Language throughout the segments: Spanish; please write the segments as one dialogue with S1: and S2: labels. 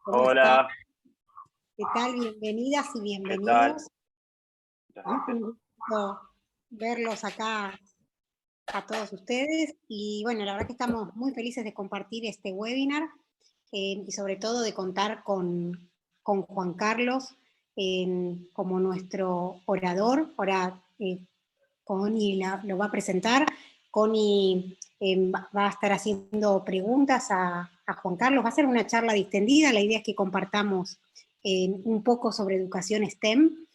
S1: ¿Cómo están?
S2: Hola,
S1: ¿Qué tal? Bienvenidas y
S2: ¿qué tal?
S1: bienvenidos.
S2: Muchas
S1: Es
S2: gracias.
S1: un gusto verlos acá a todos ustedes. Y bueno, la verdad que estamos muy felices de compartir este webinar y sobre todo de contar con Juan Carlos como nuestro orador. Ahora Connie lo va a presentar. Connie va a estar haciendo preguntas a Juan Carlos. Va a ser una charla distendida. La idea es que compartamos un poco sobre educación STEM.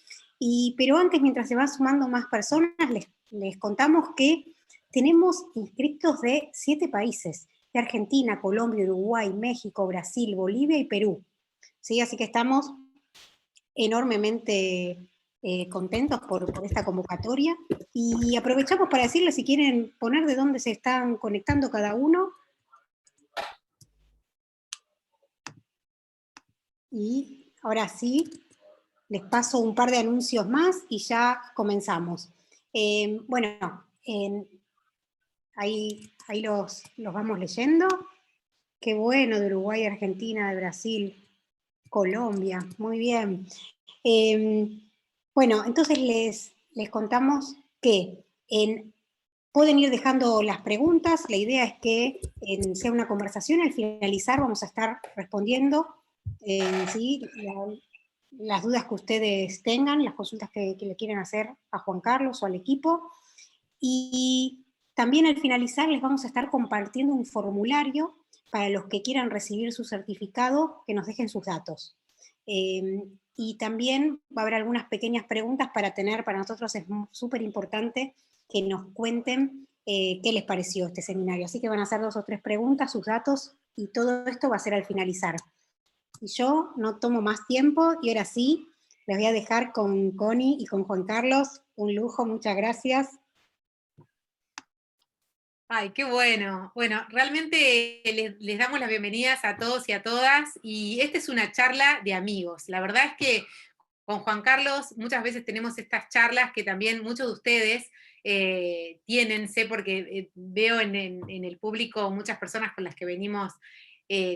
S1: Pero antes, mientras se van sumando más personas, les contamos que tenemos inscriptos de 7 países, de Argentina, Colombia, Uruguay, México, Brasil, Bolivia y Perú. ¿Sí? Así que estamos enormemente contentos por esta convocatoria y aprovechamos para decirles si quieren poner de dónde se están conectando cada uno y ahora sí les paso un par de anuncios más y ya comenzamos. Bueno, ahí los vamos leyendo. Qué bueno, de Uruguay, Argentina, de Brasil, Colombia, muy bien. Bueno, entonces les contamos que pueden ir dejando las preguntas, la idea es que sea una conversación, al finalizar vamos a estar respondiendo ¿sí? Las dudas que ustedes tengan, las consultas que le quieren hacer a Juan Carlos o al equipo, y también al finalizar les vamos a estar compartiendo un formulario para los que quieran recibir su certificado, que nos dejen sus datos. Y también va a haber algunas pequeñas preguntas para nosotros es súper importante que nos cuenten qué les pareció este seminario. Así que van a hacer 2 o 3 preguntas, sus datos, y todo esto va a ser al finalizar. Y yo no tomo más tiempo, y ahora sí, les voy a dejar con Connie y con Juan Carlos. Un lujo, muchas gracias.
S3: Ay, qué bueno. Bueno, realmente les damos las bienvenidas a todos y a todas, y esta es una charla de amigos. La verdad es que con Juan Carlos muchas veces tenemos estas charlas que también muchos de ustedes tienen, sé porque veo en el público muchas personas con las que venimos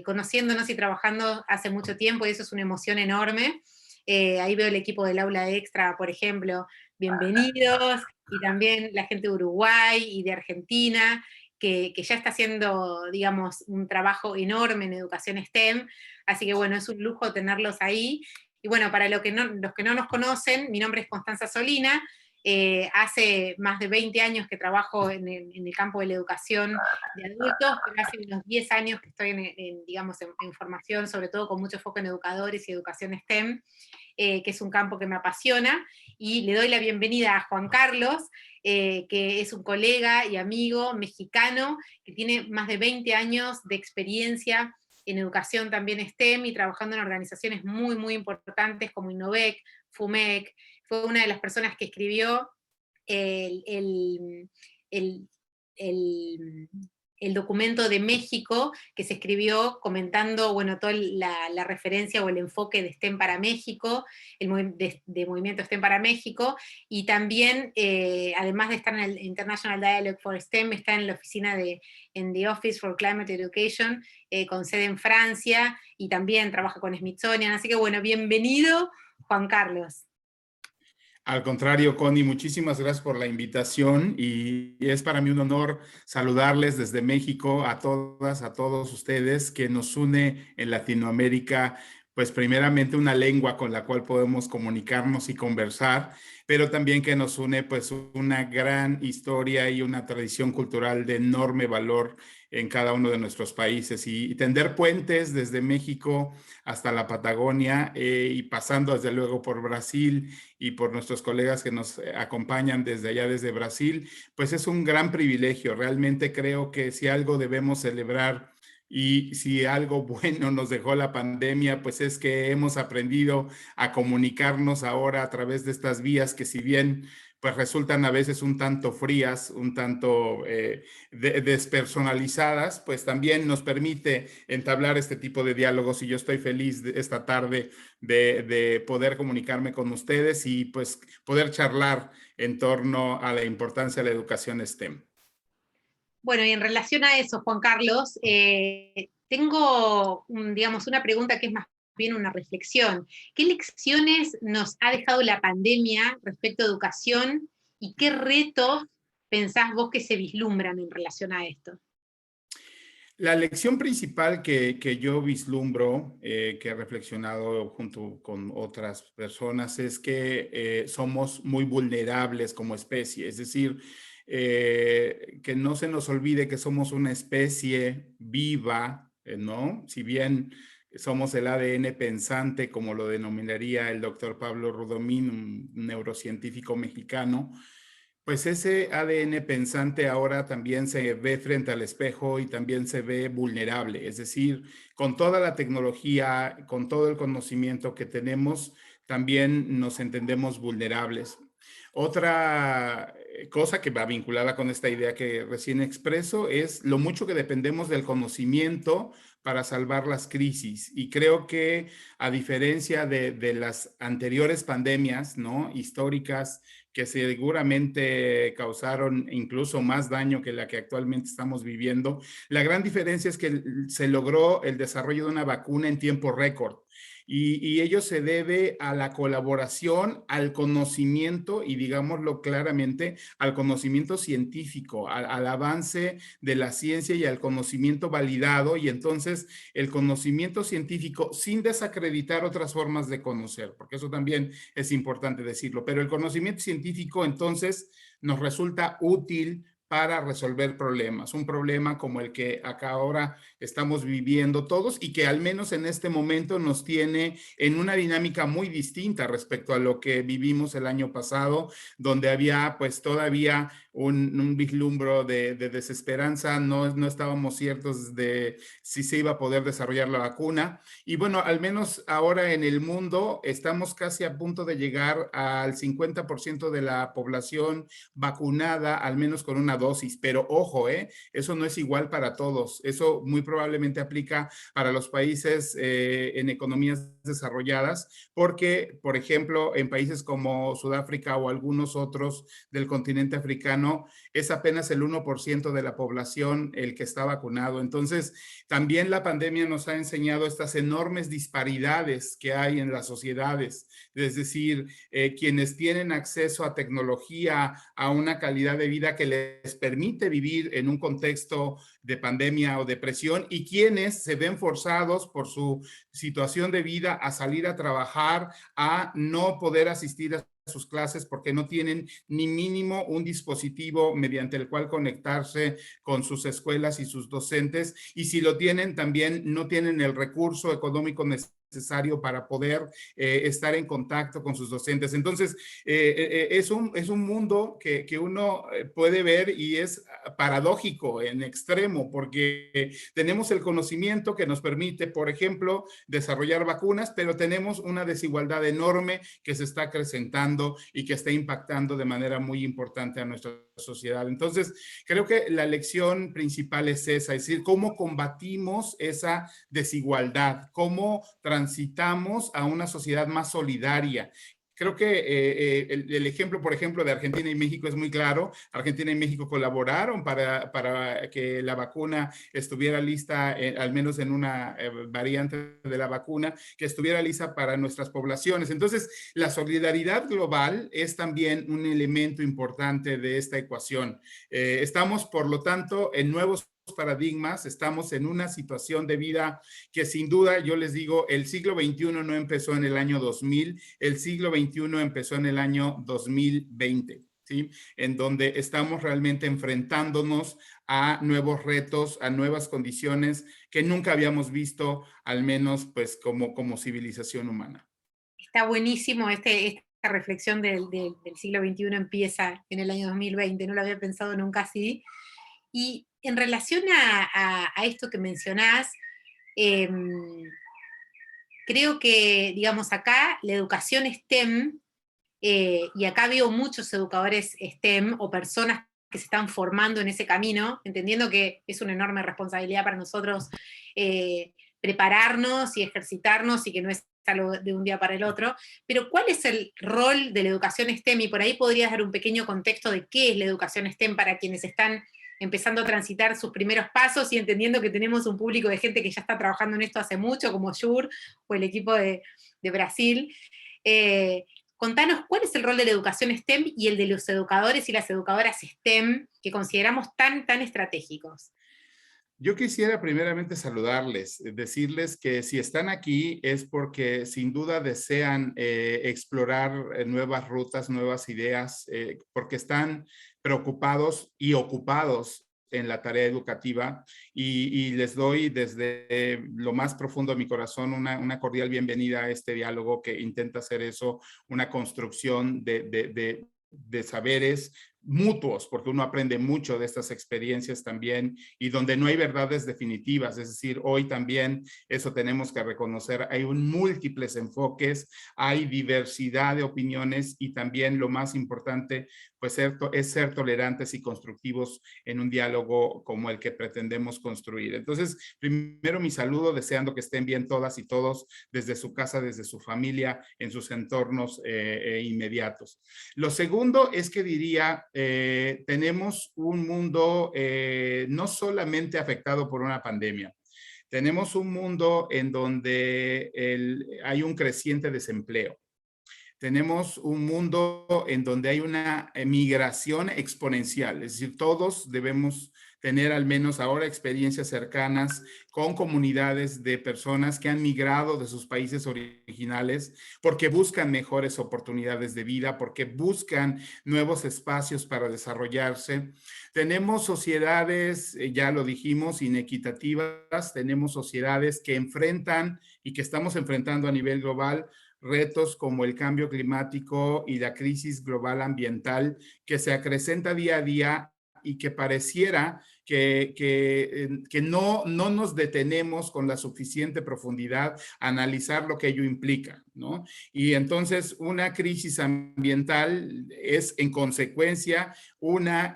S3: conociéndonos y trabajando hace mucho tiempo, y eso es una emoción enorme. Ahí veo el equipo del Aula Extra, por ejemplo, bienvenidos, y también la gente de Uruguay y de Argentina, que ya está haciendo, digamos, un trabajo enorme en educación STEM, así que bueno, es un lujo tenerlos ahí. Y bueno, para los que no nos conocen, mi nombre es Constanza Solina, hace más de 20 años que trabajo en el campo de la educación de adultos, pero hace unos 10 años que estoy digamos, en formación, sobre todo con mucho foco en educadores y educación STEM, que es un campo que me apasiona, y le doy la bienvenida a Juan Carlos, que es un colega y amigo mexicano, que tiene más de 20 años de experiencia en educación también STEM y trabajando en organizaciones muy, muy importantes como Innovec, FUMEC. Fue una de las personas que escribió el, el, el, el, el documento de México, que se escribió comentando, bueno, toda la referencia o el enfoque de STEM para México, de movimiento STEM para México, y también, además de estar en el International Dialogue for STEM, está en la oficina en the Office for Climate Education, con sede en Francia, y también trabaja con Smithsonian, así que bueno, bienvenido, Juan Carlos.
S4: Al contrario, Connie, muchísimas gracias por la invitación, y es para mí un honor saludarles desde México a todas, a todos ustedes, que nos une en Latinoamérica, pues primeramente una lengua con la cual podemos comunicarnos y conversar, pero también que nos une pues una gran historia y una tradición cultural de enorme valor en cada uno de nuestros países, y tender puentes desde México hasta la Patagonia, y pasando desde luego por Brasil y por nuestros colegas que nos acompañan desde allá, desde Brasil, pues es un gran privilegio. Realmente creo que si algo debemos celebrar y si algo bueno nos dejó la pandemia, pues es que hemos aprendido a comunicarnos ahora a través de estas vías que, si bien pues resultan a veces un tanto frías, un tanto despersonalizadas, pues también nos permite entablar este tipo de diálogos, y yo estoy feliz esta tarde de poder comunicarme con ustedes y pues poder charlar en torno a la importancia de la educación STEM.
S3: Bueno, y en relación a eso, Juan Carlos, tengo, digamos, una pregunta que es más bien una reflexión. ¿Qué lecciones nos ha dejado la pandemia respecto a educación y qué retos pensás vos que se vislumbran en relación a esto?
S4: La lección principal que yo vislumbro, que he reflexionado junto con otras personas, es que somos muy vulnerables como especie. Es decir, que no se nos olvide que somos una especie viva, ¿no? Si bien somos el ADN pensante, como lo denominaría el doctor Pablo Rudomín, un neurocientífico mexicano, pues ese ADN pensante ahora también se ve frente al espejo y también se ve vulnerable. Es decir, con toda la tecnología, con todo el conocimiento que tenemos, también nos entendemos vulnerables. Otra cosa que va vinculada con esta idea que recién expreso es lo mucho que dependemos del conocimiento para salvar las crisis. Y creo que a diferencia de las anteriores pandemias, ¿no?, históricas, que seguramente causaron incluso más daño que la que actualmente estamos viviendo, la gran diferencia es que se logró el desarrollo de una vacuna en tiempo récord. Y ello se debe a la colaboración, al conocimiento y digámoslo claramente, al conocimiento científico, al avance de la ciencia y al conocimiento validado, y entonces el conocimiento científico sin desacreditar otras formas de conocer, porque eso también es importante decirlo, pero el conocimiento científico entonces nos resulta útil para resolver problemas, un problema como el que acá ahora estamos viviendo todos y que al menos en este momento nos tiene en una dinámica muy distinta respecto a lo que vivimos el año pasado, donde había pues todavía un vislumbro de desesperanza, no estábamos ciertos de si se iba a poder desarrollar la vacuna. Y bueno, al menos ahora en el mundo estamos casi a punto de llegar al 50% de la población vacunada, al menos con una dosis. Pero ojo, eso no es igual para todos. Eso muy probablemente aplica para los países en economías desarrolladas, porque, por ejemplo, en países como Sudáfrica o algunos otros del continente africano, es apenas el 1% de la población el que está vacunado. Entonces, también la pandemia nos ha enseñado estas enormes disparidades que hay en las sociedades. Es decir, quienes tienen acceso a tecnología, a una calidad de vida que les permite vivir en un contexto de pandemia o depresión, y quienes se ven forzados por su situación de vida a salir a trabajar, a no poder asistir a sus clases porque no tienen ni mínimo un dispositivo mediante el cual conectarse con sus escuelas y sus docentes, y si lo tienen también no tienen el recurso económico necesario para poder estar en contacto con sus docentes. Entonces, es un mundo que uno puede ver y es paradójico en extremo, porque tenemos el conocimiento que nos permite, por ejemplo, desarrollar vacunas, pero tenemos una desigualdad enorme que se está acrecentando y que está impactando de manera muy importante a nuestra sociedad. Entonces, creo que la lección principal es esa, es decir, cómo combatimos esa desigualdad, cómo transitamos a una sociedad más solidaria. Creo que el ejemplo, por ejemplo, de Argentina y México es muy claro. Argentina y México colaboraron para que la vacuna estuviera lista, al menos en una variante de la vacuna, que estuviera lista para nuestras poblaciones. Entonces, la solidaridad global es también un elemento importante de esta ecuación. Estamos, por lo tanto, en nuevos paradigmas, estamos en una situación de vida que sin duda, yo les digo, el siglo XXI no empezó en el año 2000, el siglo XXI empezó en el año 2020, ¿sí? En donde estamos realmente enfrentándonos a nuevos retos, a nuevas condiciones que nunca habíamos visto, al menos pues como civilización humana.
S3: Está buenísimo esta reflexión del siglo XXI empieza en el año 2020, no lo había pensado nunca así. Y en relación a esto que mencionás, creo que, digamos, acá la educación STEM, y acá veo muchos educadores STEM o personas que se están formando en ese camino, entendiendo que es una enorme responsabilidad para nosotros prepararnos y ejercitarnos y que no es algo de un día para el otro, pero ¿cuál es el rol de la educación STEM? Y por ahí podrías dar un pequeño contexto de qué es la educación STEM para quienes están empezando a transitar sus primeros pasos y entendiendo que tenemos un público de gente que ya está trabajando en esto hace mucho, como Yur o el equipo de Brasil. Contanos, ¿cuál es el rol de la educación STEM y el de los educadores y las educadoras STEM que consideramos tan estratégicos?
S4: Yo quisiera primeramente saludarles, decirles que si están aquí es porque sin duda desean explorar nuevas rutas, nuevas ideas, porque están preocupados y ocupados en la tarea educativa y les doy desde lo más profundo de mi corazón una cordial bienvenida a este diálogo que intenta hacer eso, una construcción de saberes mutuos, porque uno aprende mucho de estas experiencias también y donde no hay verdades definitivas, es decir, hoy también eso tenemos que reconocer, hay múltiples enfoques, hay diversidad de opiniones y también lo más importante pues es ser tolerantes y constructivos en un diálogo como el que pretendemos construir. Entonces, primero mi saludo, deseando que estén bien todas y todos desde su casa, desde su familia, en sus entornos inmediatos. Lo segundo es que diría, tenemos un mundo no solamente afectado por una pandemia, tenemos un mundo en donde hay un creciente desempleo. Tenemos un mundo en donde hay una migración exponencial, es decir, todos debemos tener al menos ahora experiencias cercanas con comunidades de personas que han migrado de sus países originales porque buscan mejores oportunidades de vida, porque buscan nuevos espacios para desarrollarse. Tenemos sociedades, ya lo dijimos, inequitativas, tenemos sociedades que enfrentan y que estamos enfrentando a nivel global retos como el cambio climático y la crisis global ambiental que se acrecenta día a día y que pareciera que no nos detenemos con la suficiente profundidad a analizar lo que ello implica, ¿no? Y entonces una crisis ambiental es en consecuencia una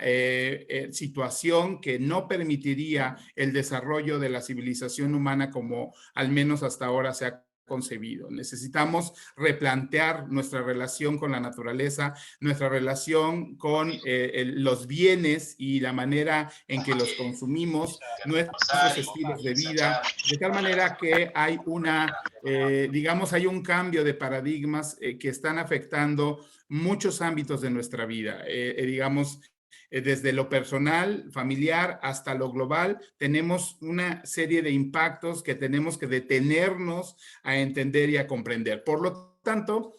S4: situación que no permitiría el desarrollo de la civilización humana como al menos hasta ahora se ha concebido. Necesitamos replantear nuestra relación con la naturaleza, nuestra relación con los bienes y la manera en que los consumimos, nuestros estilos de vida, de tal manera que hay digamos, hay un cambio de paradigmas que están afectando muchos ámbitos de nuestra vida, digamos, desde lo personal, familiar, hasta lo global, tenemos una serie de impactos que tenemos que detenernos a entender y a comprender. Por lo tanto,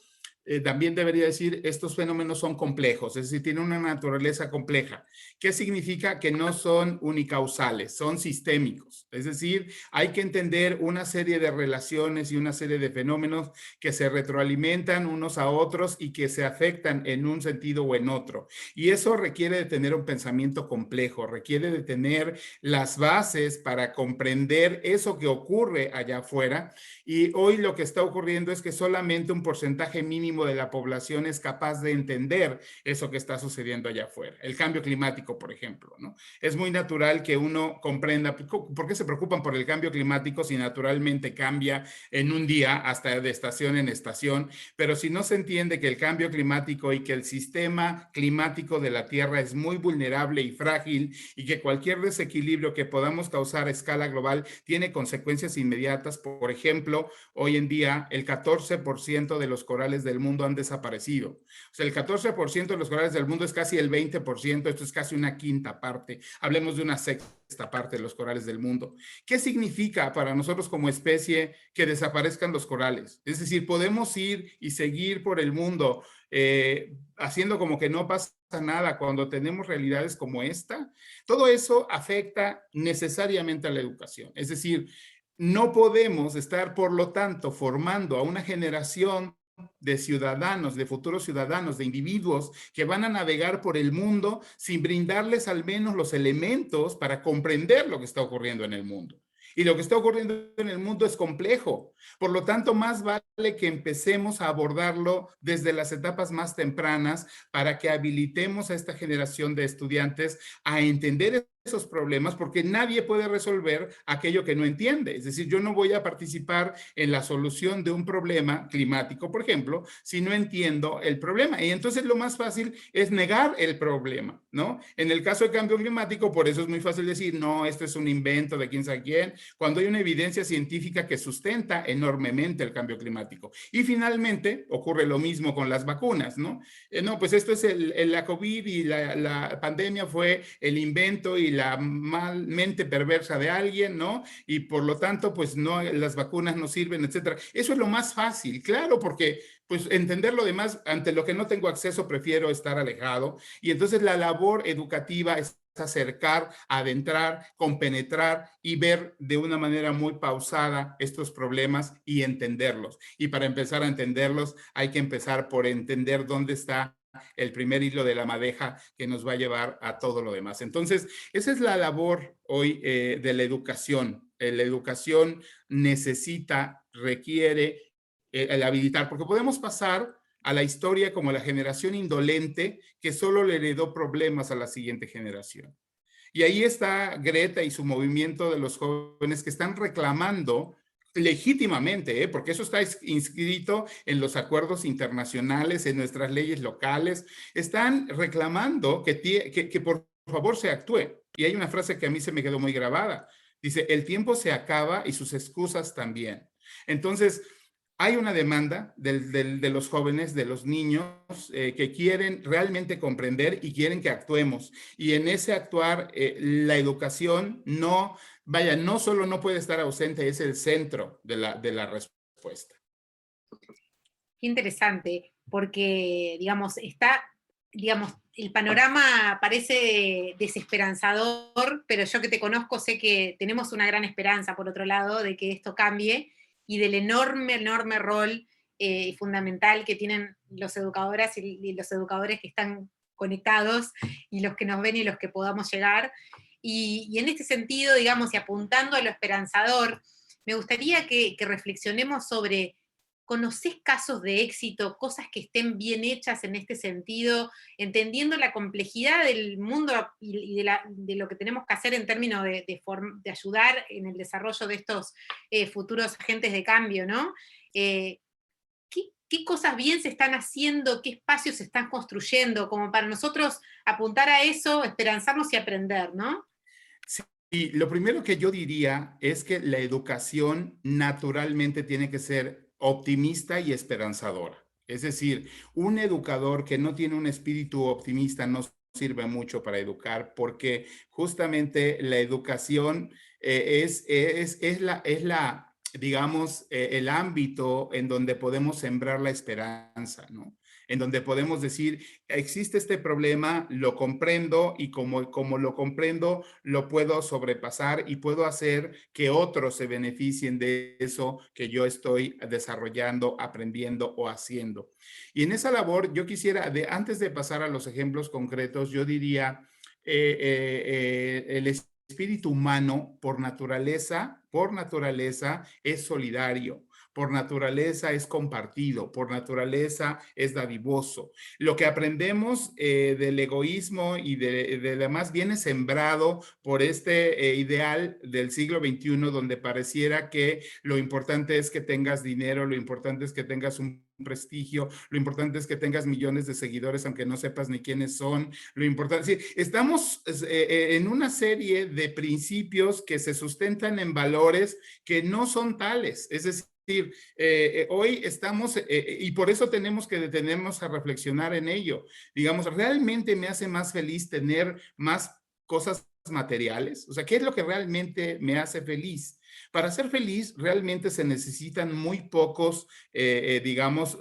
S4: también debería decir, estos fenómenos son complejos, es decir, tienen una naturaleza compleja. ¿Qué significa? Que no son unicausales, son sistémicos. Es decir, hay que entender una serie de relaciones y una serie de fenómenos que se retroalimentan unos a otros y que se afectan en un sentido o en otro. Y eso requiere de tener un pensamiento complejo, requiere de tener las bases para comprender eso que ocurre allá afuera. Y hoy lo que está ocurriendo es que solamente un porcentaje mínimo de la población es capaz de entender eso que está sucediendo allá afuera. El cambio climático, por ejemplo, ¿no? Es muy natural que uno comprenda por qué se preocupan por el cambio climático si naturalmente cambia en un día hasta de estación en estación, pero si no se entiende que el cambio climático y que el sistema climático de la Tierra es muy vulnerable y frágil y que cualquier desequilibrio que podamos causar a escala global tiene consecuencias inmediatas. Por ejemplo, hoy en día el 14% de los corales del mundo han desaparecido. O sea, el 14% de los corales del mundo es casi el 20%, esto es casi una quinta parte. Hablemos de una sexta parte de los corales del mundo. ¿Qué significa para nosotros como especie que desaparezcan los corales? Es decir, podemos ir y seguir por el mundo haciendo como que no pasa nada cuando tenemos realidades como esta. Todo eso afecta necesariamente a la educación. Es decir, no podemos estar, por lo tanto, formando a una generación de ciudadanos, de futuros ciudadanos, de individuos que van a navegar por el mundo sin brindarles al menos los elementos para comprender lo que está ocurriendo en el mundo. Y lo que está ocurriendo en el mundo es complejo. Por lo tanto, más vale que empecemos a abordarlo desde las etapas más tempranas para que habilitemos a esta generación de estudiantes a entender esos problemas porque nadie puede resolver aquello que no entiende. Es decir, yo no voy a participar en la solución de un problema climático, por ejemplo, si no entiendo el problema. Y entonces lo más fácil es negar el problema, ¿no? En el caso del cambio climático, por eso es muy fácil decir, no, esto es un invento de quién sabe quién, cuando hay una evidencia científica que sustenta enormemente el cambio climático. Y finalmente ocurre lo mismo con las vacunas, ¿no? No, pues esto es la COVID y la pandemia fue el invento y la mente perversa de alguien, ¿no? Y por lo tanto, pues no, las vacunas no sirven, etcétera. Eso es lo más fácil, claro, porque pues entender lo demás, ante lo que no tengo acceso, prefiero estar alejado. Y entonces la labor educativa es acercar, adentrar, compenetrar y ver de una manera muy pausada estos problemas y entenderlos. Y para empezar a entenderlos, hay que empezar por entender dónde está el primer hilo de la madeja que nos va a llevar a todo lo demás. Entonces, esa es la labor hoy de la educación. La educación necesita, requiere el habilitar, porque podemos pasar a la historia como la generación indolente que solo le heredó problemas a la siguiente generación. Y ahí está Greta y su movimiento de los jóvenes que están reclamando legítimamente, porque eso está inscrito en los acuerdos internacionales, en nuestras leyes locales, están reclamando que por favor se actúe. Y hay una frase que a mí se me quedó muy grabada. Dice, el tiempo se acaba y sus excusas también. Entonces, hay una demanda de los jóvenes, de los niños, que quieren realmente comprender y quieren que actuemos. Y en ese actuar, la educación no solo no puede estar ausente, es el centro de la respuesta.
S3: Qué interesante, porque, digamos, el panorama parece desesperanzador, pero yo que te conozco sé que tenemos una gran esperanza, por otro lado, de que esto cambie y del enorme, enorme rol fundamental que tienen los educadoras y los educadores que están conectados y los que nos ven y los que podamos llegar. Y en este sentido, digamos, y apuntando a lo esperanzador, me gustaría que reflexionemos sobre, ¿conocés casos de éxito, cosas que estén bien hechas en este sentido, entendiendo la complejidad del mundo y de lo que tenemos que hacer en términos de ayudar en el desarrollo de estos futuros agentes de cambio, ¿no? ¿Qué cosas bien se están haciendo, qué espacios se están construyendo, como para nosotros apuntar a eso, esperanzarnos y aprender, ¿no?
S4: Sí, lo primero que yo diría es que la educación naturalmente tiene que ser optimista y esperanzadora. Es decir, un educador que no tiene un espíritu optimista no sirve mucho para educar, porque justamente la educación digamos, el ámbito en donde podemos sembrar la esperanza, ¿no? En donde podemos decir, existe este problema, lo comprendo y como lo comprendo, lo puedo sobrepasar y puedo hacer que otros se beneficien de eso que yo estoy desarrollando, aprendiendo o haciendo. Y en esa labor yo quisiera, antes de pasar a los ejemplos concretos, yo diría, el espíritu humano por naturaleza es solidario. Por naturaleza es compartido, por naturaleza es dadivoso. Lo que aprendemos del egoísmo y de demás viene sembrado por este ideal del siglo XXI, donde pareciera que lo importante es que tengas dinero, lo importante es que tengas un prestigio, lo importante es que tengas millones de seguidores aunque no sepas ni quiénes son, lo importante, sí, estamos en una serie de principios que se sustentan en valores que no son tales, es decir, hoy estamos, y por eso tenemos que detenernos a reflexionar en ello. Digamos, ¿realmente me hace más feliz tener más cosas materiales? O sea, ¿qué es lo que realmente me hace feliz? Para ser feliz realmente se necesitan muy pocos, digamos,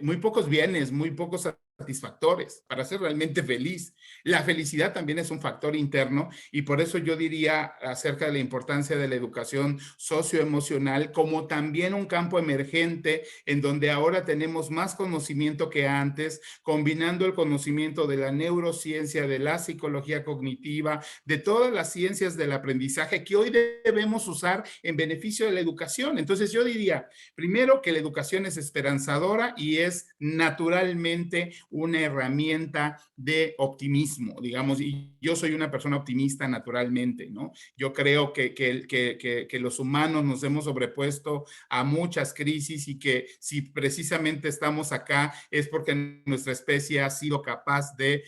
S4: muy pocos bienes, muy pocos satisfactores para ser realmente feliz. La felicidad también es un factor interno y por eso yo diría acerca de la importancia de la educación socioemocional como también un campo emergente en donde ahora tenemos más conocimiento que antes, combinando el conocimiento de la neurociencia, de la psicología cognitiva, de todas las ciencias del aprendizaje que hoy debemos usar en beneficio de la educación. Entonces yo diría, primero que la educación es esperanzadora y es naturalmente una herramienta de optimismo, digamos, y yo soy una persona optimista naturalmente, ¿no? Yo creo que los humanos nos hemos sobrepuesto a muchas crisis y que si precisamente estamos acá es porque nuestra especie ha sido capaz de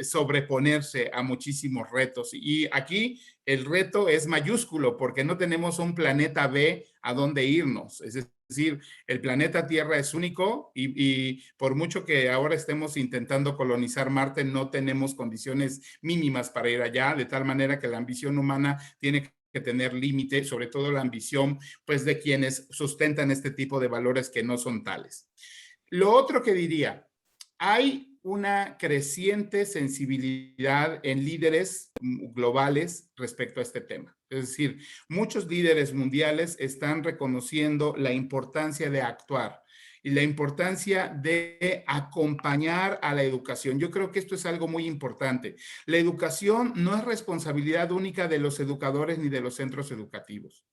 S4: sobreponerse a muchísimos retos. Y aquí el reto es mayúsculo porque no tenemos un planeta B a donde irnos. Es decir, el planeta Tierra es único y por mucho que ahora estemos intentando colonizar Marte, no tenemos condiciones mínimas para ir allá, de tal manera que la ambición humana tiene que tener límite, sobre todo la ambición pues de quienes sustentan este tipo de valores que no son tales. Lo otro que diría, hay una creciente sensibilidad en líderes globales respecto a este tema. Es decir, muchos líderes mundiales están reconociendo la importancia de actuar y la importancia de acompañar a la educación. Yo creo que esto es algo muy importante. La educación no es responsabilidad única de los educadores ni de los centros educativos.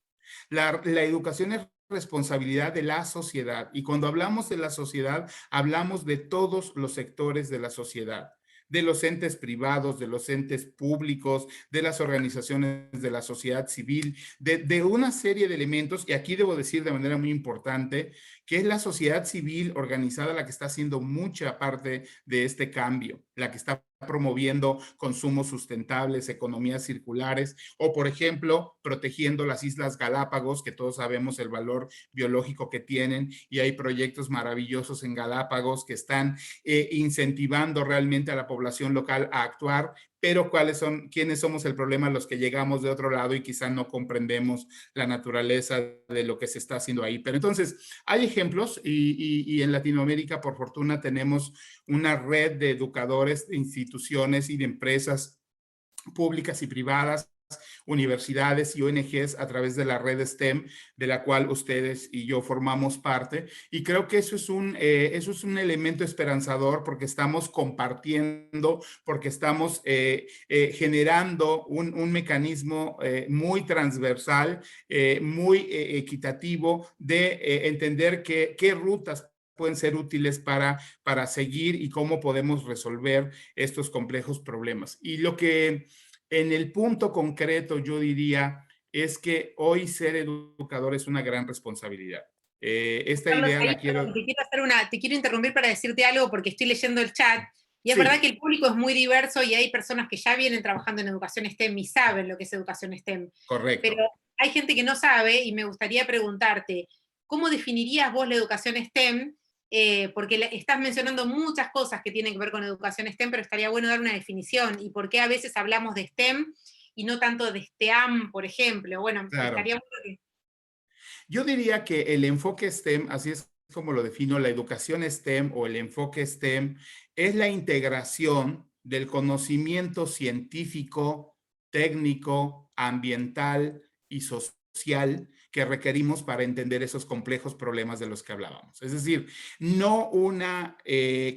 S4: La educación es responsabilidad de la sociedad y cuando hablamos de la sociedad, hablamos de todos los sectores de la sociedad, de los entes privados, de los entes públicos, de las organizaciones de la sociedad civil, de una serie de elementos, y aquí debo decir de manera muy importante que es la sociedad civil organizada la que está haciendo mucha parte de este cambio, la que está promoviendo consumos sustentables, economías circulares, o por ejemplo, protegiendo las Islas Galápagos, que todos sabemos el valor biológico que tienen, y hay proyectos maravillosos en Galápagos que están incentivando realmente a la población local a actuar, pero quiénes somos el problema, los que llegamos de otro lado y quizá no comprendemos la naturaleza de lo que se está haciendo ahí. Pero entonces, hay ejemplos y en Latinoamérica, por fortuna, tenemos una red de educadores, de instituciones y de empresas públicas y privadas, universidades y ONGs a través de la red STEM, de la cual ustedes y yo formamos parte. Y creo que eso es un elemento esperanzador porque estamos compartiendo, porque estamos generando un mecanismo muy transversal, muy equitativo de entender qué rutas pueden ser útiles para seguir y cómo podemos resolver estos complejos problemas. Y lo que en el punto concreto yo diría es que hoy ser educador es una gran responsabilidad. Esta
S3: Carlos,
S4: idea
S3: ahí,
S4: la quiero...
S3: te quiero interrumpir para decirte algo porque estoy leyendo el chat y es
S4: Sí,
S3: verdad que el público es muy diverso y hay personas que ya vienen trabajando en educación STEM y saben lo que es educación STEM, pero
S4: correcto.
S3: hay gente que no sabe y me gustaría preguntarte, ¿cómo definirías vos la educación STEM? Porque estás mencionando muchas cosas que tienen que ver con educación STEM, pero estaría bueno dar una definición y por qué a veces hablamos de STEM y no tanto de STEAM, por ejemplo. Bueno,
S4: Claro.
S3: estaría bueno que...
S4: Yo diría que el enfoque STEM, así es como lo defino, la educación STEM o el enfoque STEM, es la integración del conocimiento científico, técnico, ambiental y social que requerimos para entender esos complejos problemas de los que hablábamos. Es decir, no una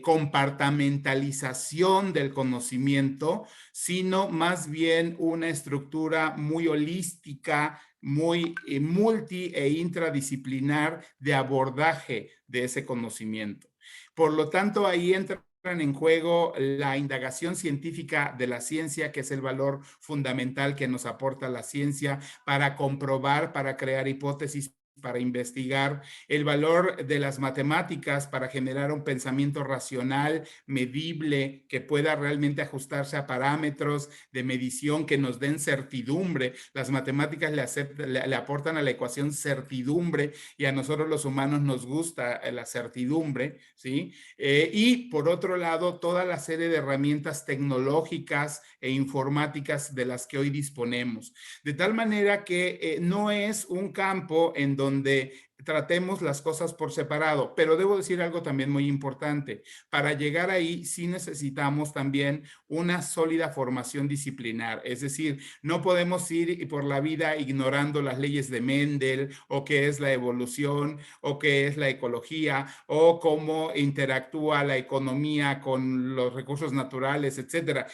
S4: compartamentalización del conocimiento, sino más bien una estructura muy holística, muy multi e intradisciplinar de abordaje de ese conocimiento. Por lo tanto, ahí entran en juego la indagación científica de la ciencia, que es el valor fundamental que nos aporta la ciencia para comprobar, para crear hipótesis, para investigar, el valor de las matemáticas para generar un pensamiento racional, medible, que pueda realmente ajustarse a parámetros de medición que nos den certidumbre. Las matemáticas le aportan a la ecuación certidumbre y a nosotros los humanos nos gusta la certidumbre, ¿sí? Y por otro lado, toda la serie de herramientas tecnológicas e informáticas de las que hoy disponemos. De tal manera que no es un campo en donde tratemos las cosas por separado, pero debo decir algo también muy importante. Para llegar ahí sí necesitamos también una sólida formación disciplinar, es decir, no podemos ir por la vida ignorando las leyes de Mendel o qué es la evolución o qué es la ecología o cómo interactúa la economía con los recursos naturales, etcétera.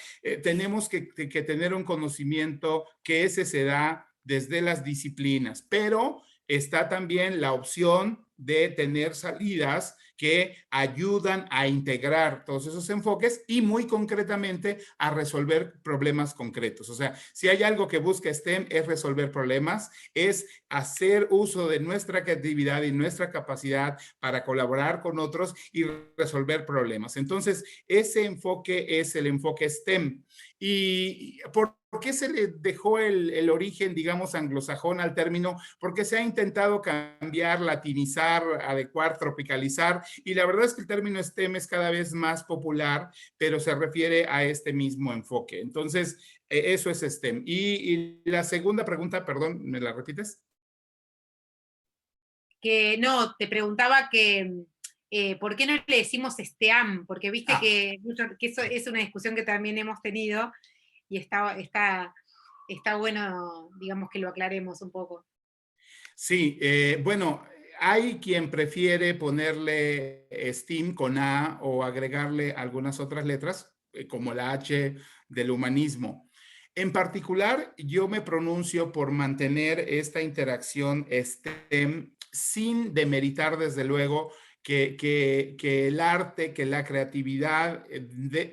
S4: Tenemos que tener un conocimiento que ese se da desde las disciplinas, pero está también la opción de tener salidas que ayudan a integrar todos esos enfoques y muy concretamente a resolver problemas concretos. O sea, si hay algo que busca STEM es resolver problemas, es hacer uso de nuestra creatividad y nuestra capacidad para colaborar con otros y resolver problemas. Entonces, ese enfoque es el enfoque STEM. ¿Y por qué se le dejó el origen, digamos, anglosajón al término? Porque se ha intentado cambiar, latinizar, adecuar, tropicalizar, y la verdad es que el término STEM es cada vez más popular, pero se refiere a este mismo enfoque. Entonces, eso es STEM. Y la segunda pregunta, perdón, ¿me la repites?
S3: Que no, te preguntaba que ¿por qué no le decimos STEAM? Porque viste que eso es una discusión que también hemos tenido y está bueno, digamos, que lo aclaremos un poco.
S4: Sí, bueno, hay quien prefiere ponerle STEAM con A o agregarle algunas otras letras, como la H del humanismo. En particular, yo me pronuncio por mantener esta interacción STEM sin demeritar, desde luego, que el arte, que la creatividad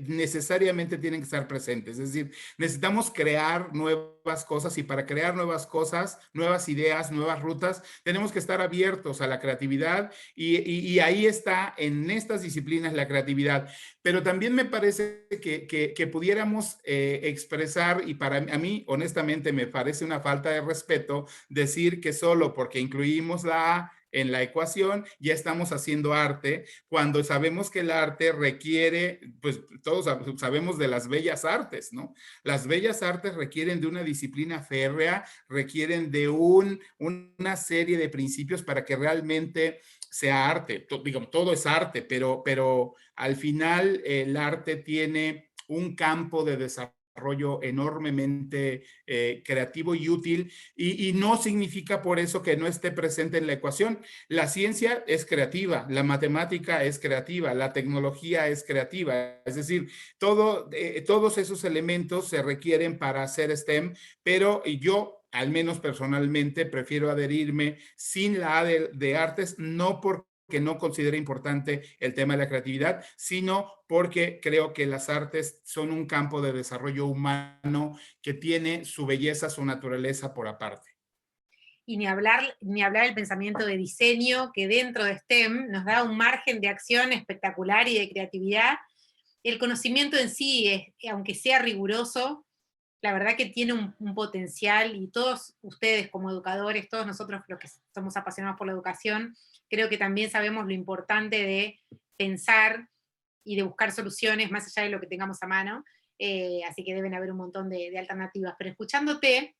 S4: necesariamente tienen que estar presentes. Es decir, necesitamos crear nuevas cosas, y para crear nuevas cosas, nuevas ideas, nuevas rutas, tenemos que estar abiertos a la creatividad, y ahí está en estas disciplinas la creatividad. Pero también me parece que pudiéramos expresar, y para a mí honestamente me parece una falta de respeto decir que solo porque incluimos la A en la ecuación ya estamos haciendo arte, cuando sabemos que el arte requiere, pues todos sabemos de las bellas artes, ¿no? Las bellas artes requieren de una disciplina férrea, requieren de una serie de principios para que realmente sea arte. Digamos, todo es arte, pero al final el arte tiene un campo de desarrollo enormemente creativo y útil, y no significa por eso que no esté presente en la ecuación. La ciencia es creativa, la matemática es creativa, la tecnología es creativa, es decir, todos esos elementos se requieren para hacer STEM, pero yo, al menos personalmente, prefiero adherirme sin la A de artes, no porque no considere importante el tema de la creatividad, sino porque creo que las artes son un campo de desarrollo humano que tiene su belleza, su naturaleza por aparte.
S3: Y ni hablar del pensamiento de diseño, que dentro de STEM nos da un margen de acción espectacular y de creatividad. El conocimiento en sí, aunque sea riguroso, la verdad que tiene un potencial, y todos ustedes como educadores, todos nosotros los que somos apasionados por la educación, creo que también sabemos lo importante de pensar y de buscar soluciones más allá de lo que tengamos a mano, así que deben haber un montón de alternativas. Pero escuchándote,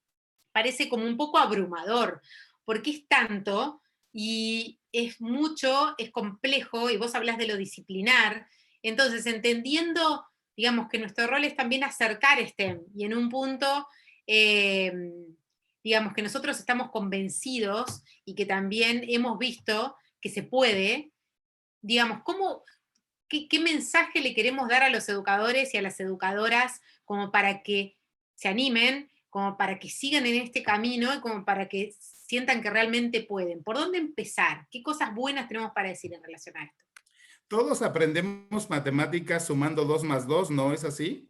S3: parece como un poco abrumador, porque es tanto y es mucho, es complejo, y vos hablas de lo disciplinar. Entonces, entendiendo, digamos, que nuestro rol es también acercar STEM, y en un punto, digamos, que nosotros estamos convencidos y que también hemos visto que se puede, digamos, ¿qué mensaje le queremos dar a los educadores y a las educadoras como para que se animen, como para que sigan en este camino y como para que sientan que realmente pueden? ¿Por dónde empezar? ¿Qué cosas buenas tenemos para decir en relación a esto?
S4: Todos aprendemos matemáticas sumando 2 más 2, ¿no es así?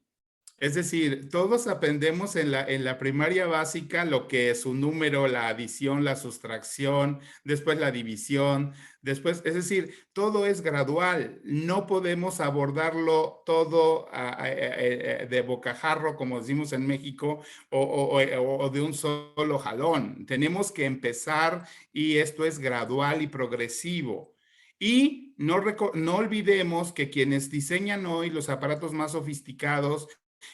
S4: Es decir, todos aprendemos en la primaria básica lo que es un número, la adición, la sustracción, después la división, después, es decir, todo es gradual. No podemos abordarlo todo de bocajarro, como decimos en México, o de un solo jalón. Tenemos que empezar, y esto es gradual y progresivo. Y no olvidemos que quienes diseñan hoy los aparatos más sofisticados,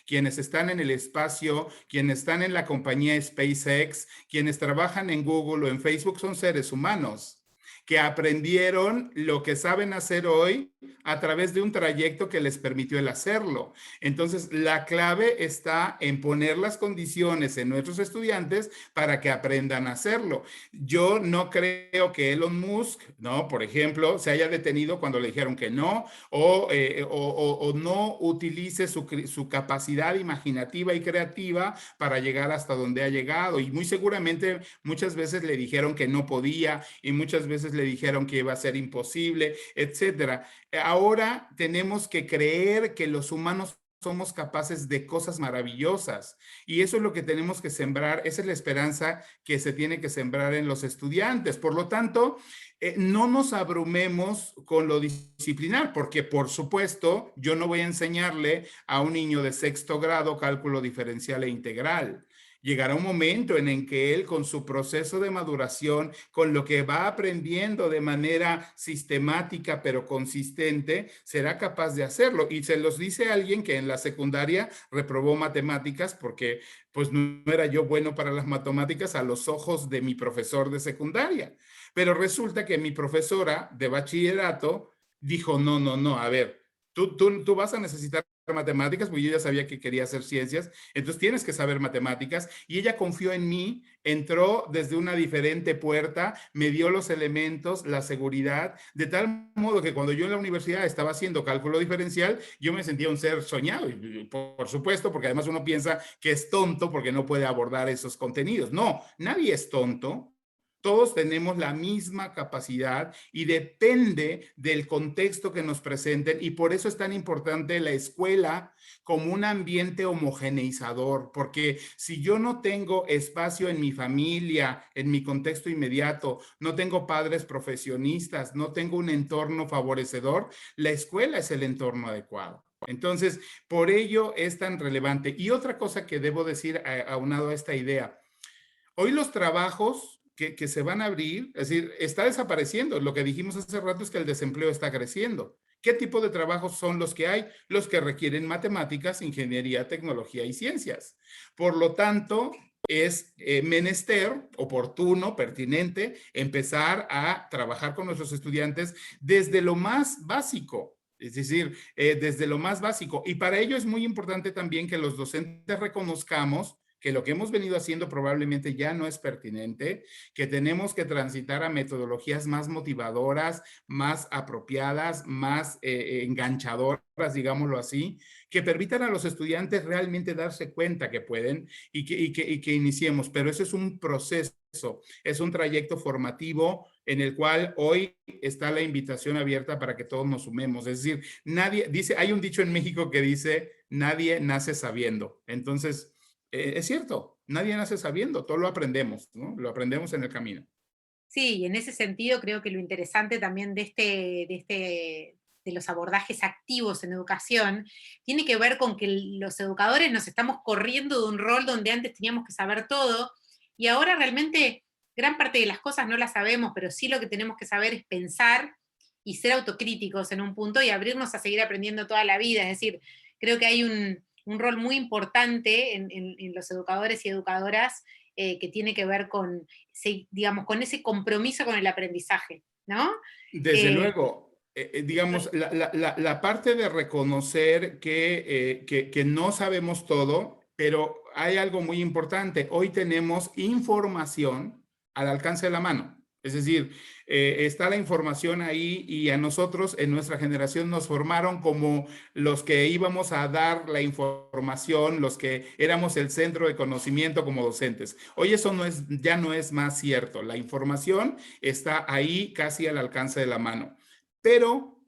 S4: quienes están en el espacio, quienes están en la compañía SpaceX, quienes trabajan en Google o en Facebook, son seres humanos que aprendieron lo que saben hacer hoy a través de un trayecto que les permitió el hacerlo. Entonces, la clave está en poner las condiciones en nuestros estudiantes para que aprendan a hacerlo. Yo no creo que Elon Musk, ¿no?, por ejemplo, se haya detenido cuando le dijeron que no, o no utilice su capacidad imaginativa y creativa para llegar hasta donde ha llegado. Y muy seguramente muchas veces le dijeron que no podía, y muchas veces le dijeron que iba a ser imposible, etcétera. Ahora tenemos que creer que los humanos somos capaces de cosas maravillosas y eso es lo que tenemos que sembrar, esa es la esperanza que se tiene que sembrar en los estudiantes. Por lo tanto, no nos abrumemos con lo disciplinar, porque por supuesto yo no voy a enseñarle a un niño de sexto grado cálculo diferencial e integral. Llegará un momento en el que él, con su proceso de maduración, con lo que va aprendiendo de manera sistemática pero consistente, será capaz de hacerlo. Y se los dice alguien que en la secundaria reprobó matemáticas porque pues no era yo bueno para las matemáticas a los ojos de mi profesor de secundaria. Pero resulta que mi profesora de bachillerato dijo, no, a ver, tú vas a necesitar matemáticas, porque yo ya sabía que quería hacer ciencias, entonces tienes que saber matemáticas, y ella confió en mí, entró desde una diferente puerta, me dio los elementos, la seguridad, de tal modo que cuando yo en la universidad estaba haciendo cálculo diferencial, yo me sentía un ser soñado, por supuesto, porque además uno piensa que es tonto porque no puede abordar esos contenidos. No, nadie es tonto. Todos tenemos la misma capacidad y depende del contexto que nos presenten, y por eso es tan importante la escuela como un ambiente homogeneizador, porque si yo no tengo espacio en mi familia, en mi contexto inmediato, no tengo padres profesionistas, no tengo un entorno favorecedor, la escuela es el entorno adecuado. Entonces, por ello es tan relevante. Y otra cosa que debo decir aunado a esta idea, hoy los trabajos que se van a abrir, es decir, está desapareciendo. Lo que dijimos hace rato es que el desempleo está creciendo. ¿Qué tipo de trabajos son los que hay? Los que requieren matemáticas, ingeniería, tecnología y ciencias. Por lo tanto, es menester, oportuno, pertinente, empezar a trabajar con nuestros estudiantes desde lo más básico. Es decir, desde lo más básico. Y para ello es muy importante también que los docentes reconozcamos que lo que hemos venido haciendo probablemente ya no es pertinente, que tenemos que transitar a metodologías más motivadoras, más apropiadas, más enganchadoras, digámoslo así, que permitan a los estudiantes realmente darse cuenta que pueden y que iniciemos. Pero eso es un proceso, es un trayecto formativo en el cual hoy está la invitación abierta para que todos nos sumemos. Es decir, nadie dice, hay un dicho en México que dice, nadie nace sabiendo. Entonces, es cierto, nadie nace sabiendo, todo lo aprendemos, ¿no? Lo aprendemos en el camino.
S3: Sí, y en ese sentido creo que lo interesante también de los abordajes activos en educación tiene que ver con que los educadores nos estamos corriendo de un rol donde antes teníamos que saber todo, y ahora realmente gran parte de las cosas no las sabemos, pero sí lo que tenemos que saber es pensar y ser autocríticos en un punto y abrirnos a seguir aprendiendo toda la vida. Es decir, creo que hay un rol muy importante en los educadores y educadoras que tiene que ver con, digamos, con ese compromiso con el aprendizaje, ¿no?
S4: Desde luego, digamos, la parte de reconocer que no sabemos todo, pero hay algo muy importante. Hoy tenemos información al alcance de la mano. Es decir, está la información ahí, y a nosotros en nuestra generación nos formaron como los que íbamos a dar la información, los que éramos el centro de conocimiento como docentes. Hoy eso ya no es más cierto. La información está ahí casi al alcance de la mano. Pero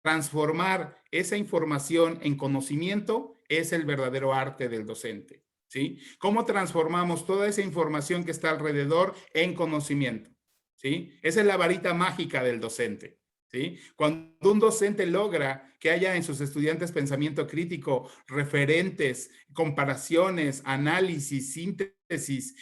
S4: transformar esa información en conocimiento es el verdadero arte del docente, ¿sí? ¿Cómo transformamos toda esa información que está alrededor en conocimiento? ¿Sí? Esa es la varita mágica del docente, ¿sí? Cuando un docente logra que haya en sus estudiantes pensamiento crítico, referentes, comparaciones, análisis, síntesis,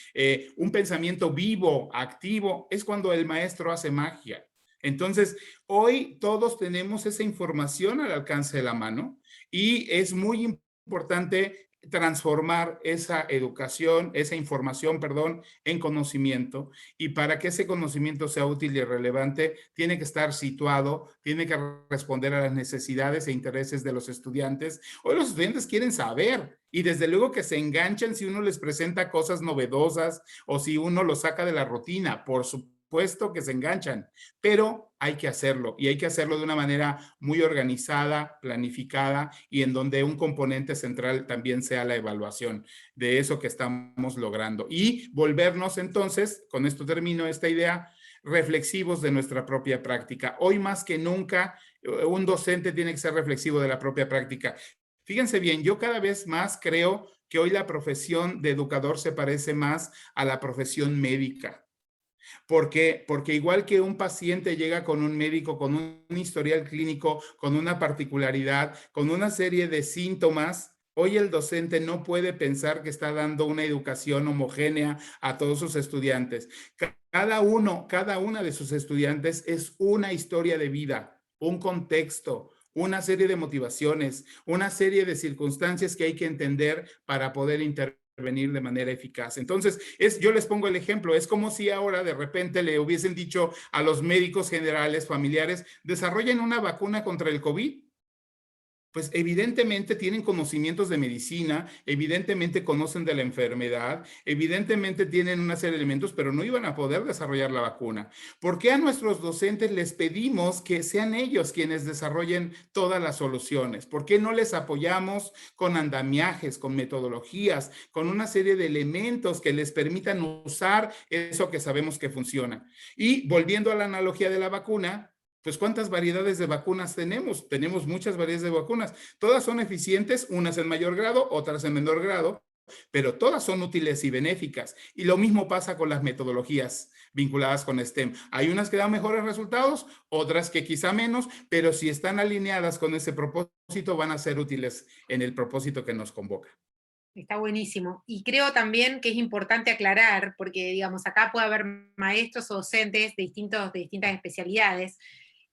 S4: un pensamiento vivo, activo, es cuando el maestro hace magia. Entonces, hoy todos tenemos esa información al alcance de la mano y es muy importante transformar esa educación, esa información, perdón, en conocimiento, y para que ese conocimiento sea útil y relevante, tiene que estar situado, tiene que responder a las necesidades e intereses de los estudiantes. Hoy los estudiantes quieren saber, y desde luego que se enganchan si uno les presenta cosas novedosas o si uno los saca de la rutina, por supuesto que se enganchan, pero hay que hacerlo, y hay que hacerlo de una manera muy organizada, planificada, y en donde un componente central también sea la evaluación de eso que estamos logrando. Y volvernos entonces, con esto termino esta idea, reflexivos de nuestra propia práctica. Hoy más que nunca, un docente tiene que ser reflexivo de la propia práctica. Fíjense bien, yo cada vez más creo que hoy la profesión de educador se parece más a la profesión médica. ¿Por qué? Porque igual que un paciente llega con un médico, con un historial clínico, con una particularidad, con una serie de síntomas, hoy el docente no puede pensar que está dando una educación homogénea a todos sus estudiantes. Cada una de sus estudiantes es una historia de vida, un contexto, una serie de motivaciones, una serie de circunstancias que hay que entender para poder intervenir de manera eficaz. Entonces, yo les pongo el ejemplo, es como si ahora de repente le hubiesen dicho a los médicos generales, familiares, desarrollen una vacuna contra el COVID. Pues evidentemente tienen conocimientos de medicina, evidentemente conocen de la enfermedad, evidentemente tienen una serie de elementos, pero no iban a poder desarrollar la vacuna. ¿Por qué a nuestros docentes les pedimos que sean ellos quienes desarrollen todas las soluciones? ¿Por qué no les apoyamos con andamiajes, con metodologías, con una serie de elementos que les permitan usar eso que sabemos que funciona? Y volviendo a la analogía de la vacuna, pues ¿cuántas variedades de vacunas tenemos? Tenemos muchas variedades de vacunas. Todas son eficientes, unas en mayor grado, otras en menor grado, pero todas son útiles y benéficas. Y lo mismo pasa con las metodologías vinculadas con STEM. Hay unas que dan mejores resultados, otras que quizá menos, pero si están alineadas con ese propósito, van a ser útiles en el propósito que nos convoca.
S3: Está buenísimo. Y creo también que es importante aclarar, porque digamos, acá puede haber maestros o docentes de distintas especialidades,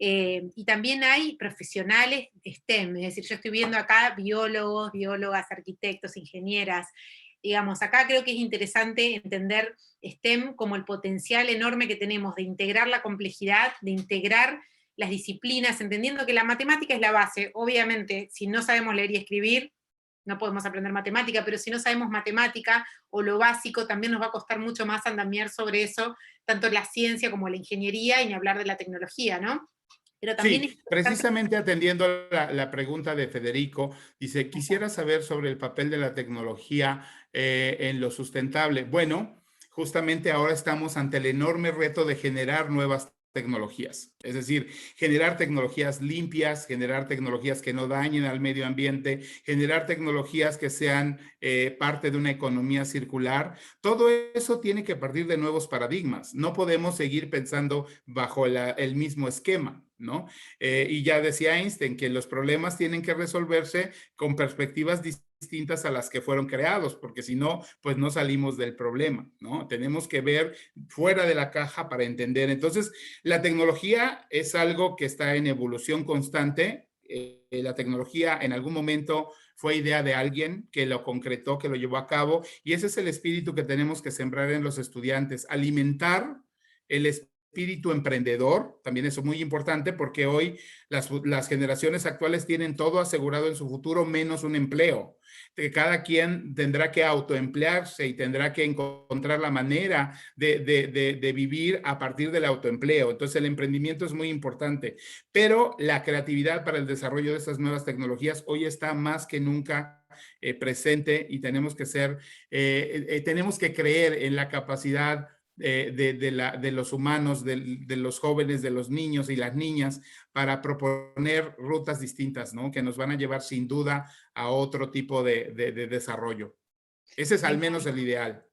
S3: y también hay profesionales de STEM, es decir, yo estoy viendo acá biólogos, biólogas, arquitectos, ingenieras. Digamos, acá creo que es interesante entender STEM como el potencial enorme que tenemos de integrar la complejidad, de integrar las disciplinas, entendiendo que la matemática es la base. Obviamente, si no sabemos leer y escribir, no podemos aprender matemática, pero si no sabemos matemática o lo básico, también nos va a costar mucho más andamiar sobre eso, tanto la ciencia como la ingeniería, y ni hablar de la tecnología, ¿no? Pero también
S4: Sí, precisamente atendiendo a la pregunta de Federico, dice, quisiera saber sobre el papel de la tecnología en lo sustentable. Bueno, justamente ahora estamos ante el enorme reto de generar nuevas tecnologías, es decir, generar tecnologías limpias, generar tecnologías que no dañen al medio ambiente, generar tecnologías que sean parte de una economía circular. Todo eso tiene que partir de nuevos paradigmas. No podemos seguir pensando bajo el mismo esquema, ¿no? Y ya decía Einstein que los problemas tienen que resolverse con perspectivas distintas a las que fueron creados, porque si no, pues no salimos del problema, ¿no? Tenemos que ver fuera de la caja para entender. Entonces, la tecnología es algo que está en evolución constante. La tecnología en algún momento fue idea de alguien que lo concretó, que lo llevó a cabo, y ese es el espíritu que tenemos que sembrar en los estudiantes, alimentar el espíritu emprendedor, también eso es muy importante porque hoy las generaciones actuales tienen todo asegurado en su futuro menos un empleo. Cada quien tendrá que autoemplearse y tendrá que encontrar la manera de vivir a partir del autoempleo. Entonces el emprendimiento es muy importante, pero la creatividad para el desarrollo de estas nuevas tecnologías hoy está más que nunca presente, y tenemos que creer en la capacidad de los humanos, de los jóvenes, de los niños y las niñas, para proponer rutas distintas, ¿no? Que nos van a llevar sin duda a otro tipo de desarrollo. Ese es al menos el ideal.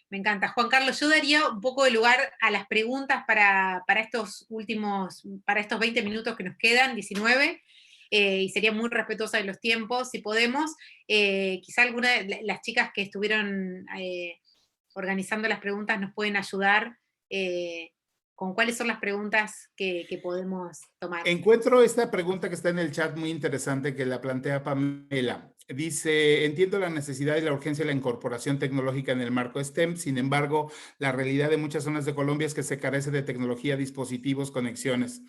S3: Me encanta. Juan Carlos, yo daría un poco de lugar a las preguntas para estos 20 minutos que nos quedan, 19, y sería muy respetuosa de los tiempos, si podemos. Quizá alguna de las chicas que estuvieron organizando las preguntas nos pueden ayudar con cuáles son las preguntas que podemos tomar.
S4: Encuentro esta pregunta que está en el chat muy interesante, que la plantea Pamela. Dice, entiendo la necesidad y la urgencia de la incorporación tecnológica en el marco STEM, sin embargo, la realidad de muchas zonas de Colombia es que se carece de tecnología, dispositivos, conexiones.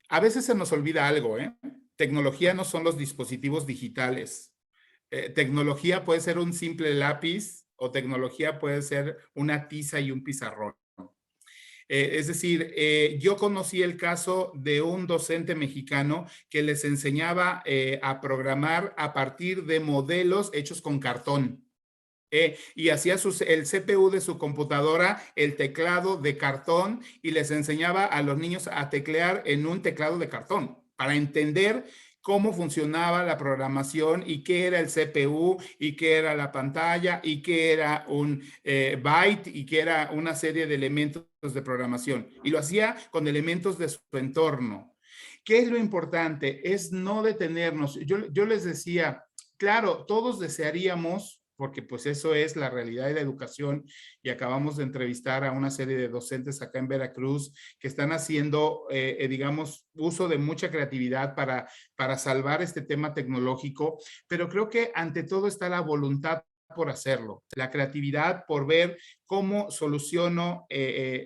S4: A veces se nos olvida algo, ¿eh? Tecnología no son los dispositivos digitales. Tecnología puede ser un simple lápiz, o tecnología puede ser una tiza y un pizarrón. Es decir, yo conocí el caso de un docente mexicano que les enseñaba a programar a partir de modelos hechos con cartón. y hacía el CPU de su computadora, el teclado de cartón, y les enseñaba a los niños a teclear en un teclado de cartón para entender cómo funcionaba la programación y qué era el CPU y qué era la pantalla y qué era un byte y qué era una serie de elementos de programación. Y lo hacía con elementos de su entorno. ¿Qué es lo importante? Es no detenernos. Yo les decía, claro, todos desearíamos, porque pues eso es la realidad de la educación, y acabamos de entrevistar a una serie de docentes acá en Veracruz que están haciendo, digamos, uso de mucha creatividad para salvar este tema tecnológico, pero creo que ante todo está la voluntad por hacerlo, la creatividad por ver cómo soluciono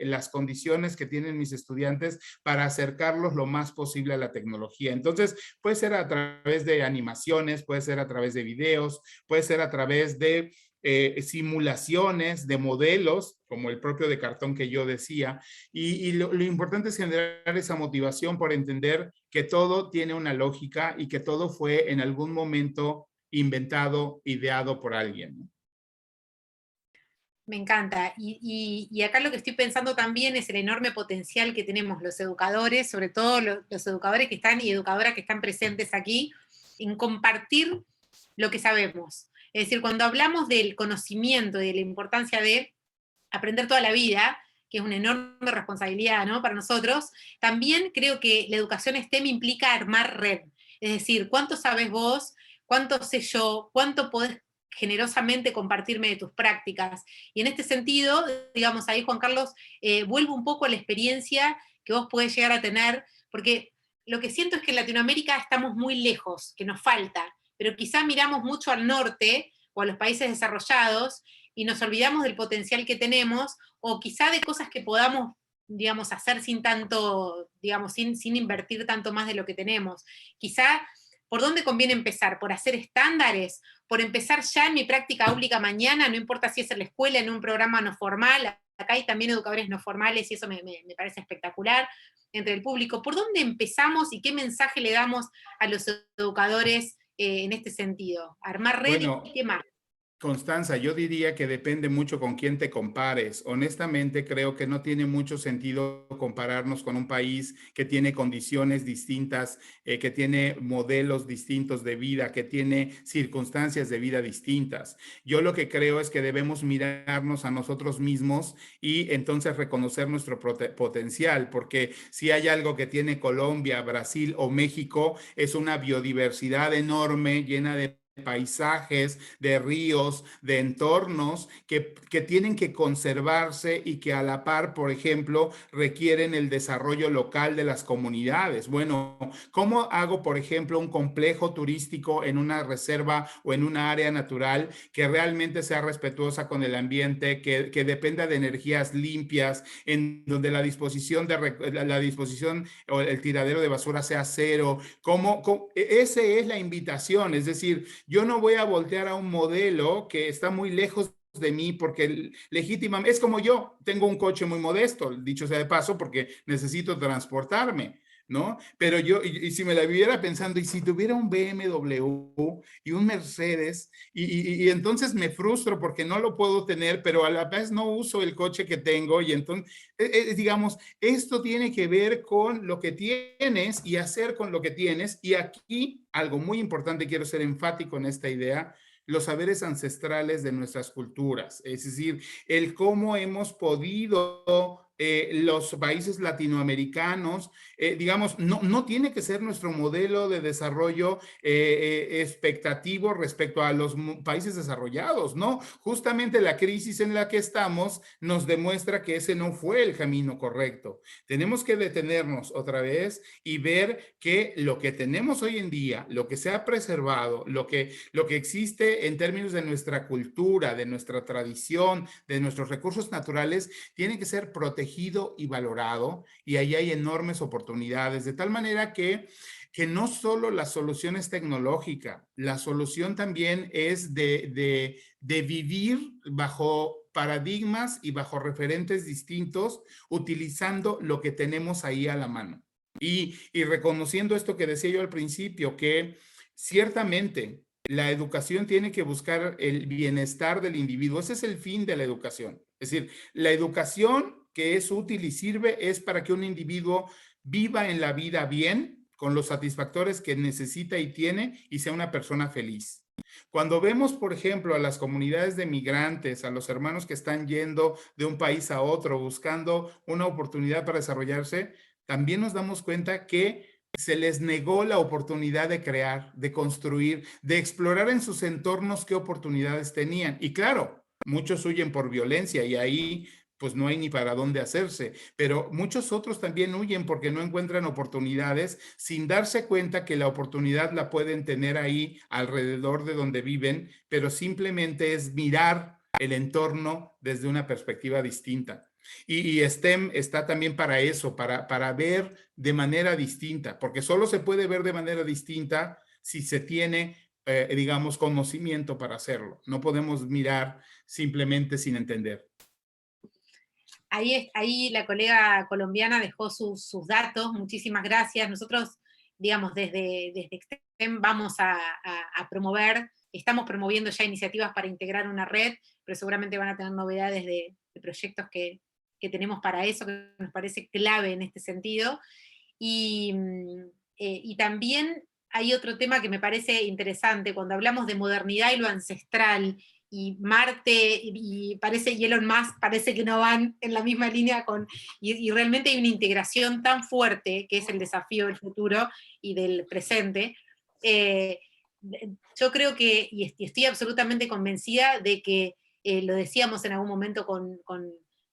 S4: las condiciones que tienen mis estudiantes para acercarlos lo más posible a la tecnología. Entonces, puede ser a través de animaciones, puede ser a través de videos, puede ser a través de simulaciones de modelos, como el propio de cartón que yo decía, y lo importante es generar esa motivación por entender que todo tiene una lógica y que todo fue en algún momento inventado, ideado por alguien, ¿no?
S3: Me encanta. Y acá lo que estoy pensando también es el enorme potencial que tenemos los educadores, sobre todo los educadores que están y educadoras que están presentes aquí, en compartir lo que sabemos. Es decir, cuando hablamos del conocimiento y de la importancia de aprender toda la vida, que es una enorme responsabilidad, ¿no?, para nosotros, también creo que la educación STEM implica armar red. Es decir, ¿cuánto sabes vos? ¿Cuánto sé yo? ¿Cuánto podés generosamente compartirme de tus prácticas? Y en este sentido, digamos, ahí Juan Carlos, vuelvo un poco a la experiencia que vos podés llegar a tener, porque lo que siento es que en Latinoamérica estamos muy lejos, que nos falta, pero quizá miramos mucho al norte o a los países desarrollados y nos olvidamos del potencial que tenemos, o quizá de cosas que podamos, digamos, hacer sin tanto, digamos, sin invertir tanto más de lo que tenemos. Quizá, ¿por dónde conviene empezar? ¿Por hacer estándares? ¿Por empezar ya en mi práctica pública mañana? No importa si es en la escuela, en un programa no formal. Acá hay también educadores no formales y eso me parece espectacular entre el público. ¿Por dónde empezamos y qué mensaje le damos a los educadores en este sentido? ¿Armar red y qué más?
S4: Constanza, yo diría que depende mucho con quién te compares. Honestamente, creo que no tiene mucho sentido compararnos con un país que tiene condiciones distintas, que tiene modelos distintos de vida, que tiene circunstancias de vida distintas. Yo lo que creo es que debemos mirarnos a nosotros mismos y entonces reconocer nuestro potencial, porque si hay algo que tiene Colombia, Brasil o México, es una biodiversidad enorme, llena de paisajes, de ríos, de entornos que tienen que conservarse y que a la par, por ejemplo, requieren el desarrollo local de las comunidades. Bueno, ¿cómo hago, por ejemplo, un complejo turístico en una reserva o en una área natural que realmente sea respetuosa con el ambiente, que dependa de energías limpias, en donde la disposición o el tiradero de basura sea cero? Esa es la invitación, es decir, yo no voy a voltear a un modelo que está muy lejos de mí porque legítimamente, es como yo, tengo un coche muy modesto, dicho sea de paso, porque necesito transportarme, ¿no? Pero yo, y si me la viviera pensando, y si tuviera un BMW y un Mercedes, y entonces me frustro porque no lo puedo tener, pero a la vez no uso el coche que tengo, y entonces, digamos, esto tiene que ver con lo que tienes y hacer con lo que tienes, y aquí algo muy importante, quiero ser enfático en esta idea: los saberes ancestrales de nuestras culturas, es decir, el cómo hemos podido los países latinoamericanos, digamos, no tiene que ser nuestro modelo de desarrollo expectativo respecto a los países desarrollados, ¿no? Justamente la crisis en la que estamos nos demuestra que ese no fue el camino correcto. Tenemos que detenernos otra vez y ver que lo que tenemos hoy en día, lo que se ha preservado, lo que existe en términos de nuestra cultura, de nuestra tradición, de nuestros recursos naturales, tiene que ser protegido y valorado, y ahí hay enormes oportunidades, de tal manera que no solo la solución es tecnológica, la solución también es de vivir bajo paradigmas y bajo referentes distintos, utilizando lo que tenemos ahí a la mano. Y reconociendo esto que decía yo al principio, que ciertamente La educación tiene que buscar el bienestar del individuo. Ese es el fin de la educación. Es decir, la educación que es útil y sirve es para que un individuo viva en la vida bien, con los satisfactores que necesita y tiene, y sea una persona feliz. Cuando vemos, por ejemplo, a las comunidades de migrantes, a los hermanos que están yendo de un país a otro, buscando una oportunidad para desarrollarse, también nos damos cuenta que se les negó la oportunidad de crear, de construir, de explorar en sus entornos qué oportunidades tenían. Y claro, muchos huyen por violencia y ahí pues no hay ni para dónde hacerse, pero muchos otros también huyen porque no encuentran oportunidades sin darse cuenta que la oportunidad la pueden tener ahí alrededor de donde viven, pero simplemente es mirar el entorno desde una perspectiva distinta. Y STEM está también para eso, para ver de manera distinta, porque solo se puede ver de manera distinta si se tiene, digamos, conocimiento para hacerlo. No podemos mirar simplemente sin entender.
S3: Ahí la colega colombiana dejó sus datos, muchísimas gracias. Nosotros, digamos, desde STEM vamos a promover, estamos promoviendo ya iniciativas para integrar una red, pero seguramente van a tener novedades de proyectos que tenemos para eso, que nos parece clave en este sentido. Y también hay otro tema que me parece interesante, cuando hablamos de modernidad y lo ancestral, y Marte y Elon Musk parece que no van en la misma línea y realmente hay una integración tan fuerte, que es el desafío del futuro y del presente. Yo creo que, y estoy absolutamente convencida de que, lo decíamos en algún momento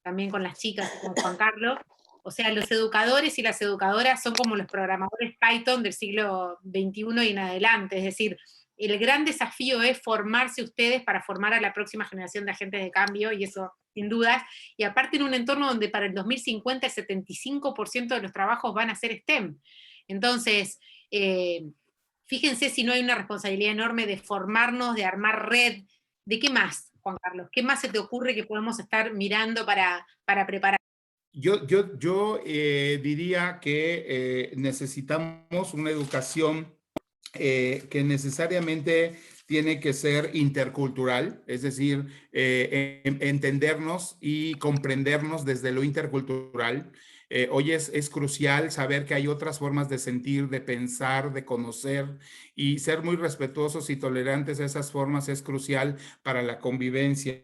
S3: también con las chicas, con Juan Carlos, o sea, los educadores y las educadoras son como los programadores Python del siglo XXI y en adelante, es decir, el gran desafío es formarse ustedes para formar a la próxima generación de agentes de cambio, y eso sin dudas, y aparte en un entorno donde para el 2050 el 75% de los trabajos van a ser STEM. Entonces, fíjense si no hay una responsabilidad enorme de formarnos, de armar red. ¿De qué más, Juan Carlos? ¿Qué más se te ocurre que podemos estar mirando para preparar?
S4: Yo diría que necesitamos una educación que necesariamente tiene que ser intercultural, es decir, entendernos y comprendernos desde lo intercultural. Hoy es crucial saber que hay otras formas de sentir, de pensar, de conocer, y ser muy respetuosos y tolerantes a esas formas es crucial para la convivencia.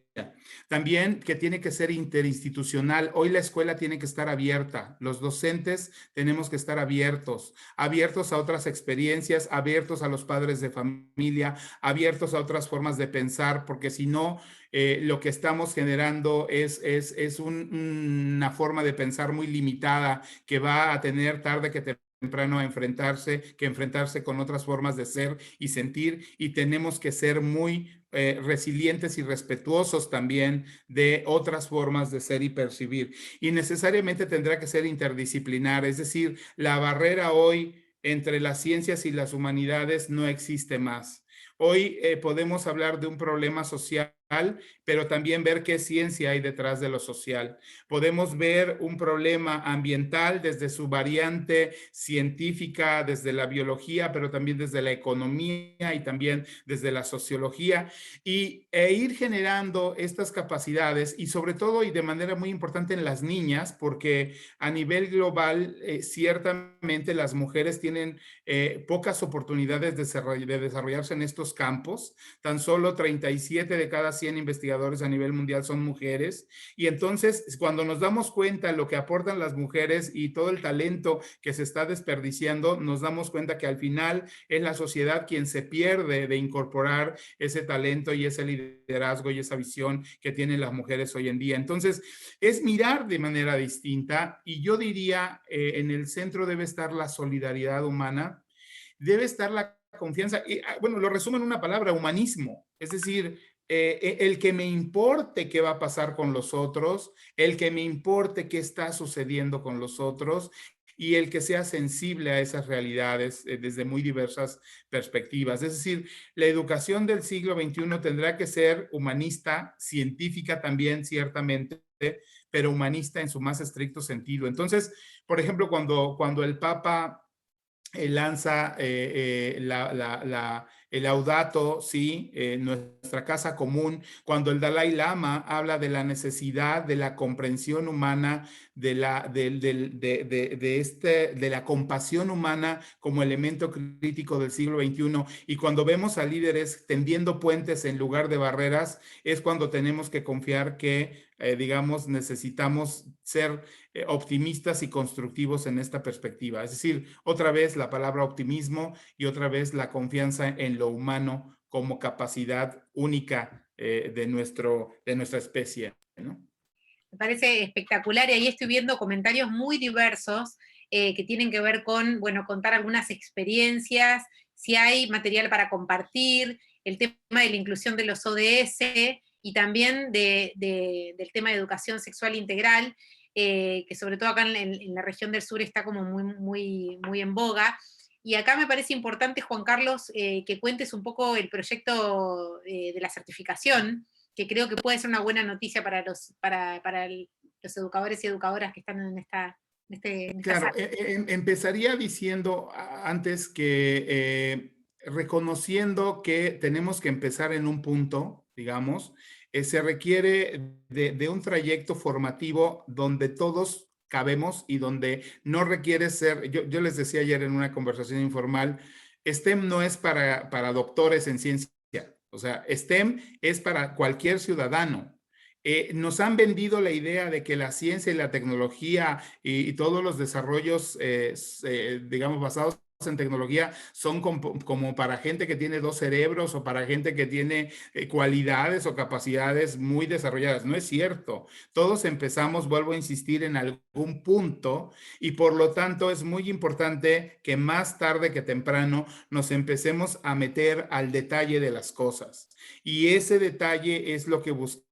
S4: También que tiene que ser interinstitucional. Hoy la escuela tiene que estar abierta. Los docentes tenemos que estar abiertos a otras experiencias, abiertos a los padres de familia, abiertos a otras formas de pensar, porque si no, lo que estamos generando es una forma de pensar muy limitada que va a tener tarde que temprano enfrentarse con otras formas de ser y sentir, y tenemos que ser muy resilientes y respetuosos también de otras formas de ser y percibir. Y necesariamente tendrá que ser interdisciplinar, es decir, la barrera hoy entre las ciencias y las humanidades no existe más. Hoy podemos hablar de un problema social, pero también ver qué ciencia hay detrás de lo social. Podemos ver un problema ambiental desde su variante científica, desde la biología, pero también desde la economía y también desde la sociología, e ir generando estas capacidades, y sobre todo y de manera muy importante en las niñas, porque a nivel global ciertamente las mujeres tienen pocas oportunidades de desarrollarse en estos campos. Tan solo 37 de cada 100 investigadores a nivel mundial son mujeres, y entonces cuando nos damos cuenta de lo que aportan las mujeres y todo el talento que se está desperdiciando, nos damos cuenta que al final es la sociedad quien se pierde de incorporar ese talento y ese liderazgo y esa visión que tienen las mujeres hoy en día. Entonces, es mirar de manera distinta, y yo diría, en el centro debe estar la solidaridad humana, debe estar la confianza, y, bueno, lo resumo en una palabra: humanismo. Es decir, el que me importe qué va a pasar con los otros, el que me importe qué está sucediendo con los otros, y el que sea sensible a esas realidades desde muy diversas perspectivas. Es decir, la educación del siglo XXI tendrá que ser humanista, científica también, ciertamente, pero humanista en su más estricto sentido. Entonces, por ejemplo, cuando el Papa lanza el Laudato Si, nuestra casa común, cuando el Dalai Lama habla de la necesidad de la comprensión humana, de la compasión humana como elemento crítico del siglo XXI, y cuando vemos a líderes tendiendo puentes en lugar de barreras, es cuando tenemos que confiar que, digamos, necesitamos ser optimistas y constructivos en esta perspectiva. Es decir, otra vez la palabra optimismo y otra vez la confianza en lo humano como capacidad única de nuestra especie, ¿no?
S3: Me parece espectacular y ahí estoy viendo comentarios muy diversos que tienen que ver con, bueno, contar algunas experiencias, si hay material para compartir, el tema de la inclusión de los ODS y también del tema de educación sexual integral, que sobre todo acá en la región del sur está como muy en boga. Y acá me parece importante, Juan Carlos, que cuentes un poco el proyecto de la certificación, que creo que puede ser una buena noticia para los educadores y educadoras que están en esta
S4: Claro,
S3: sala.
S4: empezaría diciendo antes que reconociendo que tenemos que empezar en un punto, digamos, se requiere de un trayecto formativo donde todos cabemos y donde no requiere ser, yo les decía ayer en una conversación informal, STEM no es para doctores en ciencia, o sea, STEM es para cualquier ciudadano. Nos han vendido la idea de que la ciencia y la tecnología y todos los desarrollos, digamos, basados en tecnología son como para gente que tiene dos cerebros o para gente que tiene cualidades o capacidades muy desarrolladas. No es cierto. Todos empezamos, vuelvo a insistir, en algún punto y por lo tanto es muy importante que más tarde que temprano nos empecemos a meter al detalle de las cosas. Y ese detalle es lo que buscamos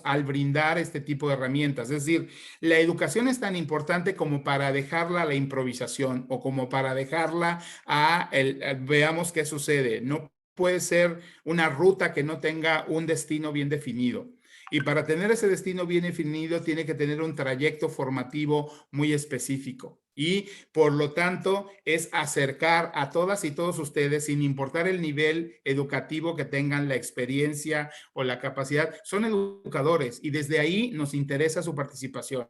S4: al brindar este tipo de herramientas. Es decir, la educación es tan importante como para dejarla a la improvisación o como para dejarla veamos qué sucede. No puede ser una ruta que no tenga un destino bien definido. Y para tener ese destino bien definido, tiene que tener un trayecto formativo muy específico. Y por lo tanto, es acercar a todas y todos ustedes, sin importar el nivel educativo que tengan, la experiencia o la capacidad, son educadores y desde ahí nos interesa su participación.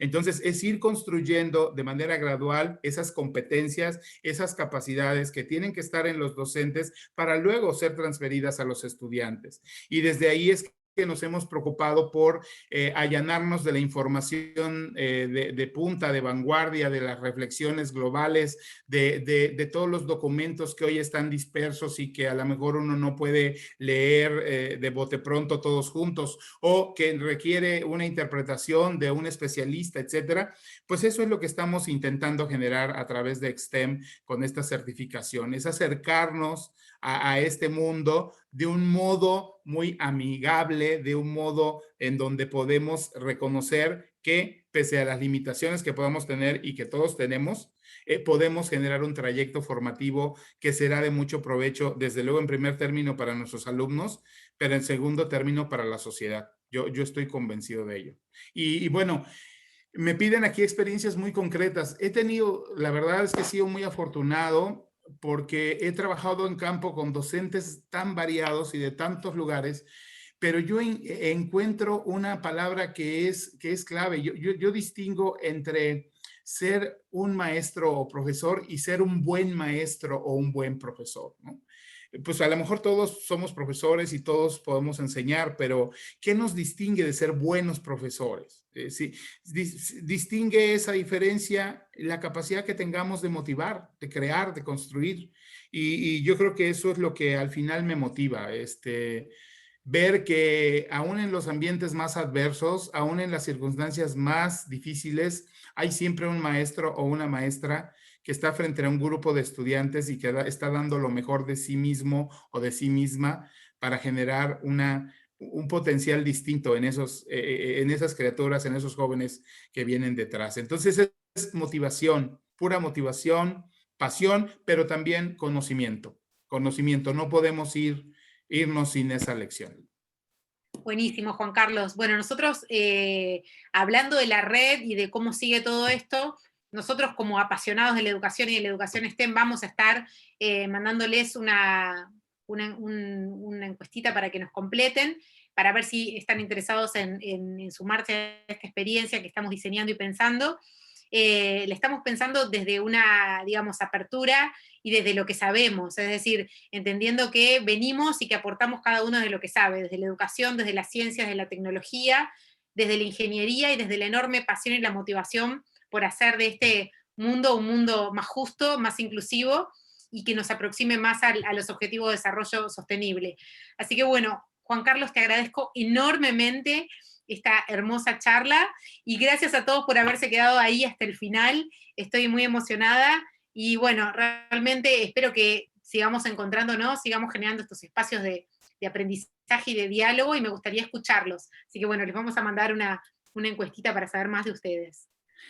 S4: Entonces, es ir construyendo de manera gradual esas competencias, esas capacidades que tienen que estar en los docentes para luego ser transferidas a los estudiantes. Y desde ahí es que nos hemos preocupado por allanarnos de la información de punta, de vanguardia, de las reflexiones globales, de todos los documentos que hoy están dispersos y que a lo mejor uno no puede leer de bote pronto todos juntos o que requiere una interpretación de un especialista, etcétera. Pues eso es lo que estamos intentando generar a través de XTEM con esta certificación, es acercarnos a este mundo de un modo muy amigable, de un modo en donde podemos reconocer que pese a las limitaciones que podamos tener y que todos tenemos, podemos generar un trayecto formativo que será de mucho provecho, desde luego en primer término para nuestros alumnos, pero en segundo término para la sociedad. Yo estoy convencido de ello. Y bueno, me piden aquí experiencias muy concretas. La verdad es que he sido muy afortunado porque he trabajado en campo con docentes tan variados y de tantos lugares, pero yo encuentro una palabra que es clave. Yo distingo entre ser un maestro o profesor y ser un buen maestro o un buen profesor, ¿no? Pues a lo mejor todos somos profesores y todos podemos enseñar, pero ¿qué nos distingue de ser buenos profesores? Sí, distingue esa diferencia la capacidad que tengamos de motivar, de crear, de construir. Y yo creo que eso es lo que al final me motiva, ver que aún en los ambientes más adversos, aún en las circunstancias más difíciles, hay siempre un maestro o una maestra que está frente a un grupo de estudiantes y que está dando lo mejor de sí mismo o de sí misma para generar un potencial distinto en esas criaturas, en esos jóvenes que vienen detrás. Entonces es motivación, pura motivación, pasión, pero también conocimiento. Conocimiento, no podemos irnos sin esa lección.
S3: Buenísimo, Juan Carlos. Bueno, nosotros hablando de la red y de cómo sigue todo esto, nosotros como apasionados de la educación y de la educación STEM vamos a estar mandándoles una encuestita para que nos completen, para ver si están interesados en sumarse a esta experiencia que estamos diseñando y pensando. Le estamos pensando desde una, digamos, apertura y desde lo que sabemos, es decir, entendiendo que venimos y que aportamos cada uno de lo que sabe, desde la educación, desde las ciencias, desde la tecnología, desde la ingeniería y desde la enorme pasión y la motivación por hacer de este mundo un mundo más justo, más inclusivo, y que nos aproxime más a los objetivos de desarrollo sostenible. Así que bueno, Juan Carlos, te agradezco enormemente esta hermosa charla, y gracias a todos por haberse quedado ahí hasta el final. Estoy muy emocionada, y bueno, realmente espero que sigamos encontrándonos, sigamos generando estos espacios de aprendizaje y de diálogo, y me gustaría escucharlos. Así que bueno, les vamos a mandar una encuestita para saber más de ustedes.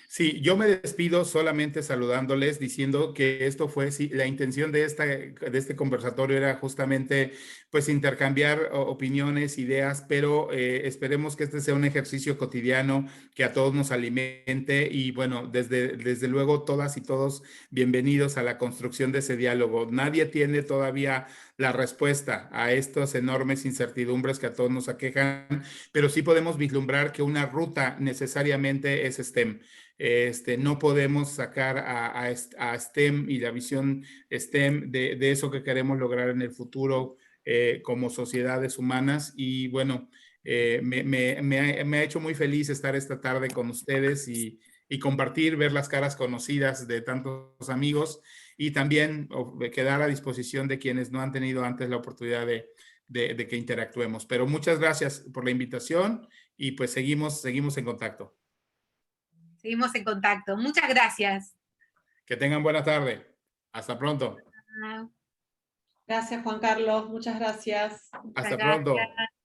S4: Sí, yo me despido solamente saludándoles, diciendo que esto fue, sí, la intención de este conversatorio era justamente pues intercambiar opiniones, ideas, pero esperemos que este sea un ejercicio cotidiano que a todos nos alimente, y bueno, desde luego todas y todos bienvenidos a la construcción de ese diálogo. Nadie tiene todavía la respuesta a estas enormes incertidumbres que a todos nos aquejan, pero sí podemos vislumbrar que una ruta necesariamente es STEM. No podemos sacar a STEM y la visión STEM de eso que queremos lograr en el futuro como sociedades humanas. Y bueno, me ha hecho muy feliz estar esta tarde con ustedes y compartir, ver las caras conocidas de tantos amigos, y también quedar a disposición de quienes no han tenido antes la oportunidad de que interactuemos. Pero muchas gracias por la invitación, y pues seguimos en contacto.
S3: Seguimos en contacto. Muchas gracias.
S4: Que tengan buena tarde. Hasta pronto.
S3: Muchas
S2: Gracias, Juan Carlos. Muchas gracias.
S4: Hasta pronto.
S3: gracias.